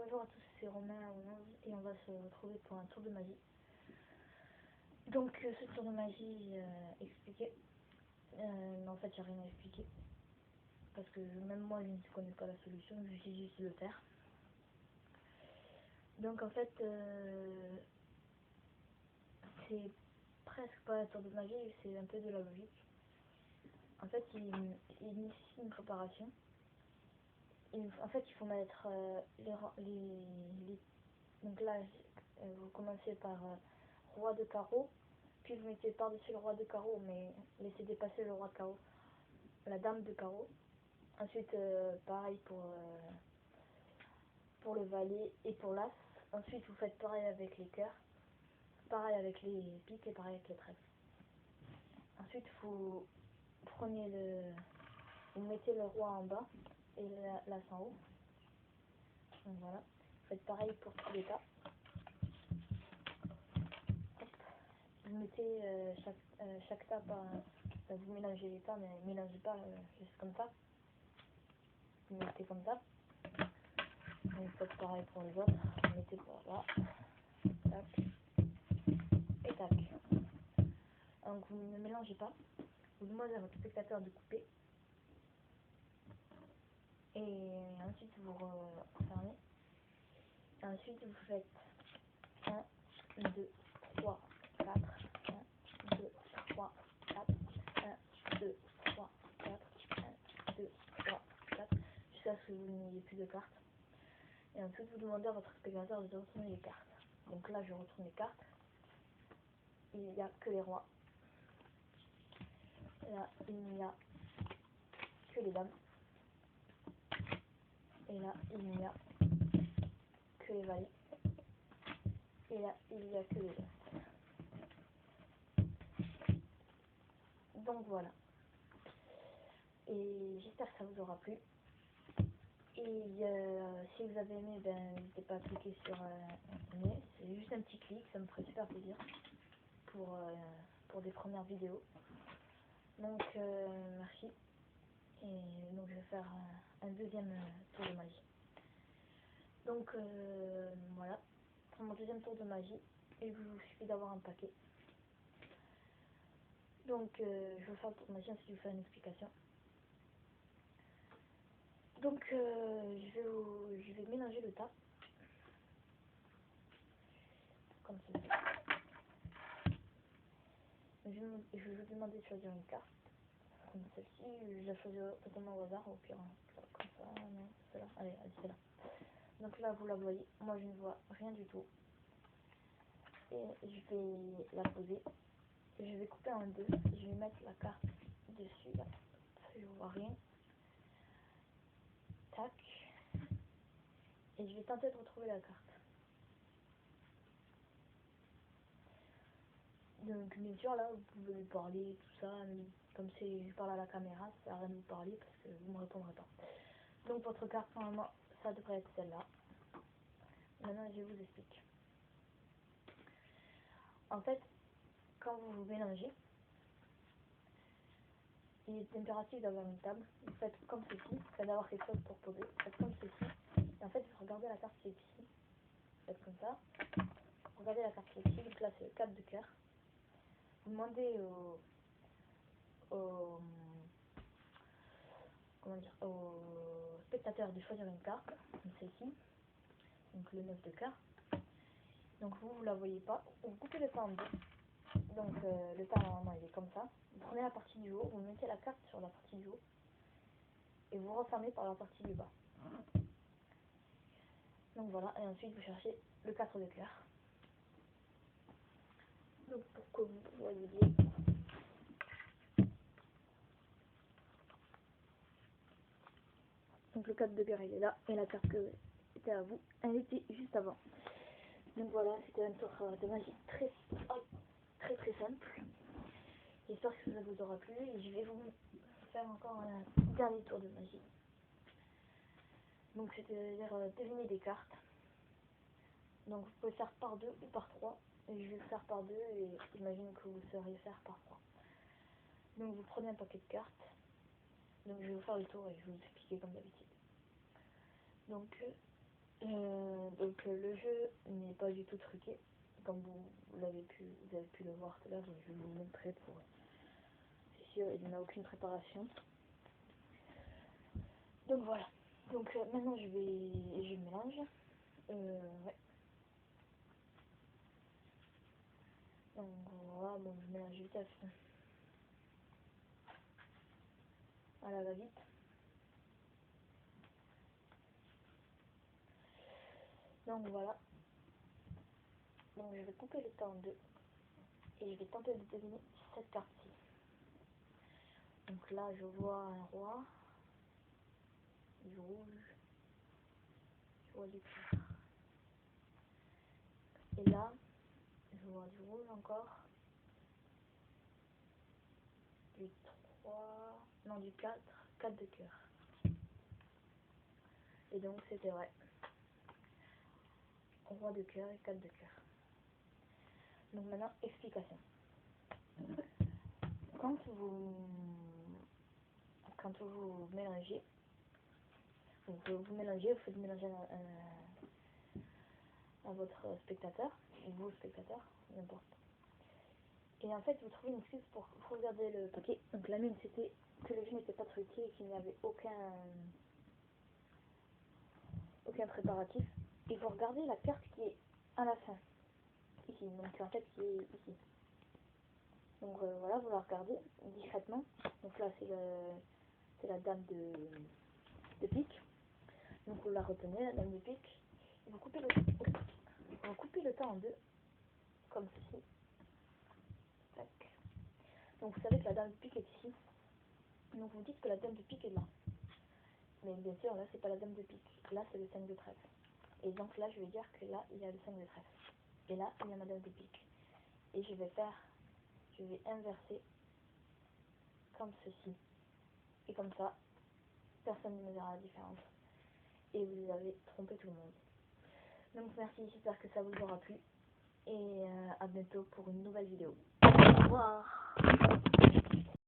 Bonjour à tous, c'est Romain et on va se retrouver pour un tour de magie. Donc ce tour de magie expliqué, mais en fait il n'y a rien à expliquer. Parce que même moi je ne connais pas la solution, je sais juste le faire. Donc en fait c'est presque pas un tour de magie, c'est un peu de la logique. En fait il nécessite une préparation. En fait il faut mettre donc là vous commencez par roi de carreau, puis vous mettez par-dessus le roi de carreau, mais laissez dépasser le roi de carreau, la dame de carreau. Ensuite pareil pour le valet et pour l'as. Ensuite vous faites pareil avec les cœurs, pareil avec les piques et pareil avec les trèfles. Ensuite vous mettez le roi en bas et l'as en haut. Donc voilà, vous faites pareil pour tous les tas. Vous mettez chaque tas vous mélangez les tas, mais mélangez pas juste comme ça. Vous mettez comme ça. Vous faites pareil pour les autres. Vous mettez par là. Tac. Et tac. Donc vous ne mélangez pas. Vous demandez à votre spectateur de couper. Et ensuite vous refermez. Ensuite vous faites 1, 2, 3, 4, 1, 2, 3, 4, 1, 2, 3, 4, 1, 2, 3, 4, jusqu'à ce que vous n'ayez plus de cartes. Et ensuite vous demandez à votre spectateur de retourner les cartes. Donc là je retourne les cartes. Il n'y a que les rois. Là il n'y a que les dames. Et là il n'y a que les valets. Et là il n'y a que les as. Donc voilà. Et j'espère que ça vous aura plu. Et si vous avez aimé, n'hésitez pas à cliquer sur aimer. C'est juste un petit clic, ça me ferait super plaisir pour des premières vidéos. Donc merci. Et donc je vais faire un deuxième tour de magie. Donc voilà, pour mon deuxième tour de magie, il vous suffit d'avoir un paquet. Donc je vais faire le tour de magie, ensuite je vais faire une explication. Donc je vais mélanger le tas. Comme ceci. Je vais vous demander de choisir une carte. Comme celle-ci, je la choisirai totalement au hasard, au pire. Comme ça, non, celle-là. Allez, celle-là. Donc là, vous la voyez. Moi, je ne vois rien du tout. Et je vais la poser. Je vais couper en deux. Je vais mettre la carte dessus, là. Je ne vois rien. Tac. Et je vais tenter de retrouver la carte. Donc, bien sûr, là, vous pouvez lui parler, tout ça. Mais comme si je parle à la caméra, ça sert à rien de vous parler parce que vous ne me répondrez pas. Donc, votre carte, normalement, ça devrait être celle-là. Maintenant, je vous explique. En fait, quand vous mélangez, il est impératif d'avoir une table. Vous faites comme ceci, d'avoir quelque chose pour poser. Vous faites comme ceci. Et en fait, vous regardez la carte qui est ici. Vous faites comme ça. Vous regardez la carte qui est ici. Donc là, c'est le 4 de cœur. Vous demandez au spectateur de choisir une carte, comme celle-ci. Donc le 9 de cœur. Donc vous la voyez pas. Vous coupez le tas en deux. Donc le tas normalement il est comme ça. Vous prenez la partie du haut, vous mettez la carte sur la partie du haut et vous refermez par la partie du bas. Donc voilà, et ensuite vous cherchez le 4 de cœur. Donc pour que vous voyez bien. Donc le 4 de cœur il est là et la carte que était à vous, elle était juste avant. Donc voilà, c'était un tour de magie très simple. J'espère que ça vous aura plu et je vais vous faire encore un dernier tour de magie. Donc c'est-à-dire deviner des cartes. Donc vous pouvez faire par 2 ou par 3. Et je vais le faire par 2 et j'imagine que vous sauriez faire par 3. Donc vous prenez un paquet de cartes. Donc je vais vous faire le tour et je vais vous expliquer comme d'habitude. Donc le jeu n'est pas du tout truqué, comme vous avez pu le voir tout à l'heure, je vais vous le montrer pour... C'est sûr, il n'y a aucune préparation. Donc voilà. Donc maintenant je mélange. Ouais. Donc voilà, bon, je mélange vite à la va-vite. Donc voilà. Donc je vais couper le temps en deux. Et je vais tenter de deviner cette carte-ci. Donc là je vois un roi. Du rouge. Je vois du clair. Et là, je vois du rouge encore. Du 3. Non, du 4. 4 de cœur. Et donc c'était vrai. Roi de cœur et 4 de cœur. Donc maintenant, explication. Quand vous mélangez, vous mélangez, vous faites mélanger à votre spectateur, ou vos spectateurs, n'importe. Et en fait, vous trouvez une excuse pour regarder le papier. Donc la mienne, c'était que le jeu n'était pas truqué et qu'il n'y avait aucun préparatif. Et vous regardez la carte qui est à la fin, ici, donc en fait qui est ici. Donc voilà, vous la regardez discrètement. Donc là, c'est la dame de pique. Donc vous la retenez, la dame de pique. Et vous coupez le temps en deux, comme ceci. Tac. Donc vous savez que la dame de pique est ici. Donc vous dites que la dame de pique est là. Mais bien sûr, là, c'est pas la dame de pique. Là, c'est le 5 de trèfle. Et donc là, je vais dire que là, il y a le 5 de trèfle. Et là, il y a ma dame de pique. Et je vais inverser comme ceci. Et comme ça, personne ne verra la différence. Et vous avez trompé tout le monde. Donc merci, j'espère que ça vous aura plu. Et à bientôt pour une nouvelle vidéo. Au revoir.